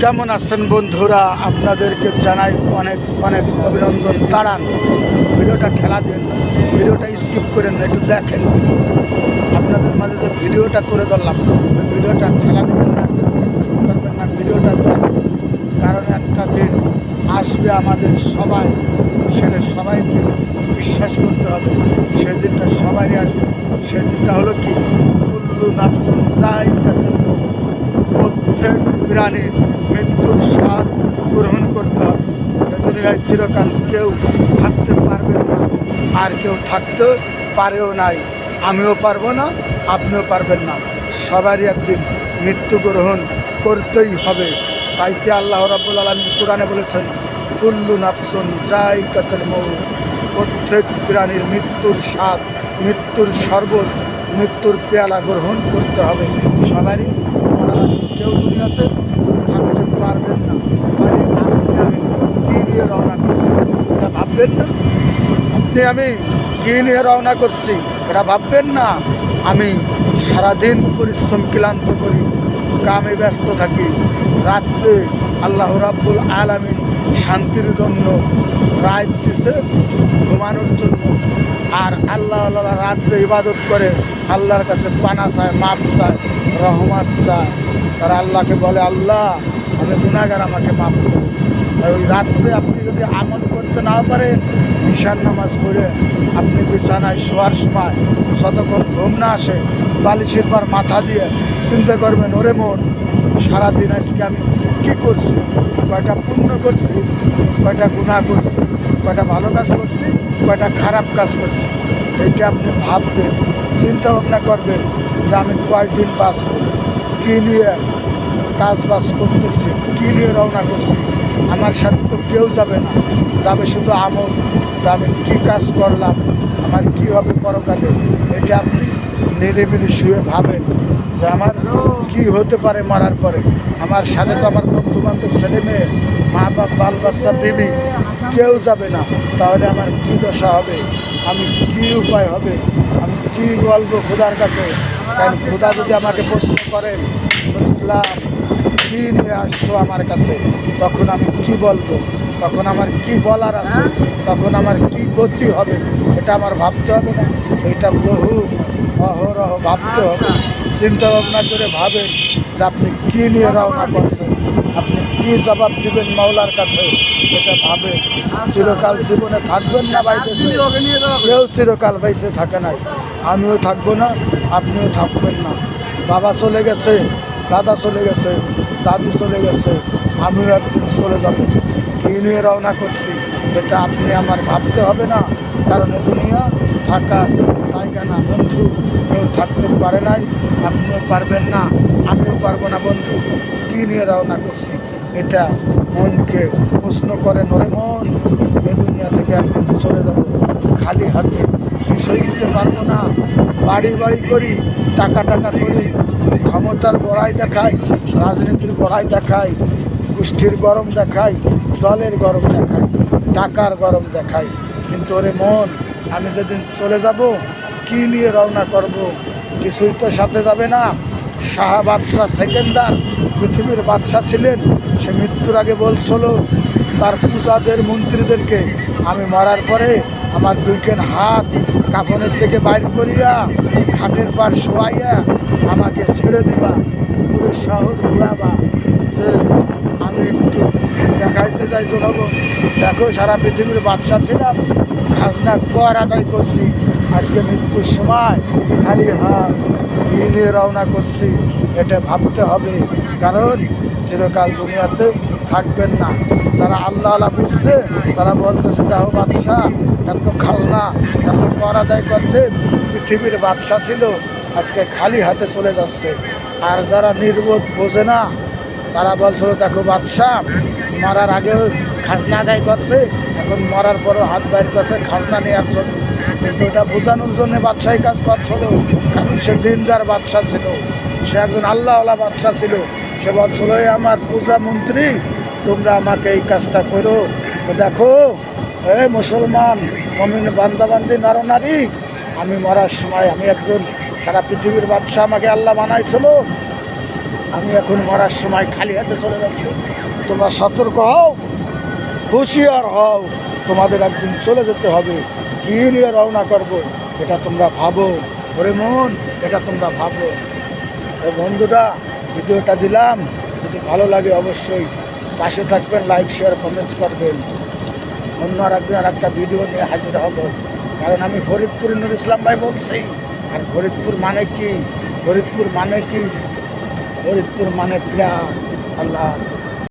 কেমন আছেন বন্ধুরা? আপনাদেরকে জানাই অনেক অনেক অভিনন্দন। দাঁড়ান, ভিডিওটা ঠেলা দিন না, ভিডিওটা স্কিপ করেন না, একটু দেখেন ভিডিওটা। আপনাদের মাঝে যে ভিডিওটা তুলে ধরলাম, ভিডিওটা ঠেলা দেবেন না, করবেন না, ভিডিওটা দেখেন। কারণ একটা দিন আসবে আমাদের সবাই, সেটা সবাইকে বিশ্বাস করতে হবে। সেই দিনটা সবারই আসবে। সেই দিনটা হলো কি, কুল্লু নাফসুন যায়িকাতুল মউত, প্রত্যেক প্রাণীর মৃত্যুর স্বাদ গ্রহণ করতে হবে। এ দুনিয়ায় চিরকাল কেউ থাকতে পারবে না, আর কেউ থাকতে পারেও নাই। আমিও পারবো না, আপনিও পারবেন না। সবারই একদিন মৃত্যু গ্রহণ করতেই হবে। তাইতে আল্লাহ রাব্বুল আলামিন কোরআনে বলেছেন, কুল্লু নাফসুন যায়িকাতুল মউত, প্রত্যেক প্রাণীর মৃত্যুর স্বাদ, মৃত্যুর শরবত, মৃত্যুর পেয়ালা গ্রহণ করতে হবে। সবারই কেউ দুনিয়াতে থাকতে পারবেন না। মানে আমি কী নিয়ে রওনা করছি এটা ভাববেন না। আমি কী নিয়ে রওনা করছি এটা ভাববেন না। আমি সারাদিন পরিশ্রম ক্লান্ত করি, কামে ব্যস্ত থাকি। রাত্রে আল্লাহ রাব্বুল আলামিন শান্তির জন্য রাত দিছে ঘুমানোর জন্য। আর আল্লাহ রাত্রে ইবাদত করে আল্লাহর কাছে পানা চায়, মাপ চায়, রহমত চায়। তারা আল্লাহকে বলে, আল্লাহ আমি গুনাহগার, আমাকে মাফ করুন। ওই রাত্রে আপনি যদি আমল করতে না পারেন, ঈশার নামাজ পড়ে আপনি বিছানায় শোয়ার সময় যতক্ষণ ঘুম না আসে, বালিশের পর মাথা দিয়ে চিন্তা করবেন, ওরে মন, সারাদিন আজকে আমি কী করছি, কয়টা পুণ্য করছি, কয়টা গুনাহ করছি, কয়টা ভালো কাজ করছি, কয়টা খারাপ কাজ করছি। এইটা আপনি ভাববেন, চিন্তা ভাবনা করবেন যে আমি কয়েকদিন বাঁচব, কী নিয়ে কাজ বাজ করতেছি, কী নিয়ে রওনা করছি। আমার সাথে তো কেউ যাবে না, যাবে শুধু আমল। আমি কী কাজ করলাম, আমার কী হবে পরকালে, এটা আপনি নিরিবিলি শুয়ে ভাবেন যে আমার কী হতে পারে মরার পরে। আমার সাথে তো আমার বন্ধু বান্ধব, ছেলে মেয়ে, মা বাপ, বাল বাচ্চা, বিবি কেউ যাবে না। তাহলে আমার কী দশা হবে, আমি কী উপায় হবে, আমি কী বলবো খোদার কাছে? কারণ খোদা যদি আমাকে প্রশ্ন করেন, ইসলাম কী নিয়ে আসছো আমার কাছে, তখন আমি কি বলবো, তখন আমার কি বলার আছে, তখন আমার কি গতি হবে, এটা আমার ভাবতে হবে না? এটা বহু অহরহ ভাবতে হবে। চিন্তা ভাবনা করে ভাবেন যে আপনি কী নিয়ে রওনা করছেন, আপনি কি জবাব দিবেন মাওলার কাছে, এটা ভাবেন। চিরকাল জীবনে থাকবেন না ভাই বেঁচে, কেউ চিরকাল বেঁচে থাকে নাই। আমিও থাকবো না, আপনিও থাকবেন না। বাবা চলে গেছে, দাদা চলে গেছে, দাদি চলে গেছে, আমিও একদিন চলে যাব। কী নিয়ে রওনা করছি এটা আপনি আমার ভাবতে হবে না। কারণ এ দুনিয়া থাকার জায়গা না বন্ধু, কেউ থাকতে পারে নাই, আপনিও পারবেন না, আমিও পারবো না বন্ধু। কী নিয়ে রওনা করছি এটা মনকে প্রশ্ন করেন, ওরে মন, এ দুনিয়া থেকে একদিন চলে যাব খালি হাতে, কিছুই নিতে পারবো না। বাড়ি বাড়ি করি, টাকা টাকা করি, ক্ষমতার বড়াই দেখায়, রাজনীতির বড়াই দেখায়, গোষ্ঠীর গরম দেখায়, দলের গরম দেখায়, টাকার গরম দেখায়। কিন্তু ওরে মন, আমি যেদিন চলে যাব কি নিয়ে রওনা করব? কিছুই তো সাথে যাবে না। শাহ বাদশাহ সেকেন্দার পৃথিবীর বাদশাহ ছিলেন। সে মৃত্যুর আগে বলছিল তার পূজাদের, মন্ত্রীদেরকে, আমি মরার পরে আমার দুইখান হাত কাফনের থেকে বাইর করিয়া খাটের পার শোয়াইয়া আমাকে ছেড়ে দিবা, পুরো শহর ঘুরাবা, যে আমি একটু দেখাইতে চাই জনগণ, দেখো সারা পৃথিবীর বাদশাহ ছিলাম, খাজনা কর আদায় করছি, আজকে মৃত্যুর সময় খালি হাত নিয়ে রওনা করছি। এটা ভাবতে হবে, কারণ চিরকাল দুনিয়াতে থাকবেন না। যারা আল্লাহ আল্লাহ বুঝছে তারা বলতেছে, দেখো বাদশাহ এত খাজনা, এত কর আদায় করছে, পৃথিবীর বাদশাহ ছিল, আজকে খালি হাতে চলে যাচ্ছে। আর যারা নির্বোধ, বোঝে না, তারা বলছিল, দেখো বাদশাহ মরার আগেও খাজনা আদায় করছে, এখন মরার পরও হাত বাইর করছে খাজনা নেওয়ার জন্য। কিন্তু এটা বোঝানোর জন্য বাদশাহী কাজ করছিল, কারণ সে দিনদার বাদশাহ ছিল, সে একজন আল্লাহওয়ালা বাদশাহ ছিল। সে বলছিল, আমার পূজা মন্ত্রী, তোমরা আমাকে এই কাজটা করো। তো দেখো মুসলমান মুমিন বান্দাবান্দি নরনারী, আমি মরার সময় আমি একজন, সারা পৃথিবীর বাদশাহ আমাকে আল্লাহ বানাইছিল, আমি এখন মরার সময় খালি হাতে চলে যাচ্ছি। তোমরা সতর্ক হও, হুঁশিয়ার হও, তোমাদের একদিন চলে যেতে হবে। কী নিয়ে রওনা করবো এটা তোমরা ভাবো, ওরে মন এটা তোমরা ভাবো। এই বন্ধুরা, ভিডিওটা দিলাম, যদি ভালো লাগে অবশ্যই পাশে থাকবেন, লাইক শেয়ার কমেন্টস করবেন। অন্য আর একদিন আর একটা ভিডিও নিয়ে হাজির হব। কারণ আমি ফরিদপুর নুর ইসলাম ভাই বলছি। আর ফরিদপুর মানে কি? ফরিদপুর মানে কি? ফরিদপুর মানে প্রাণ। আল্লাহ।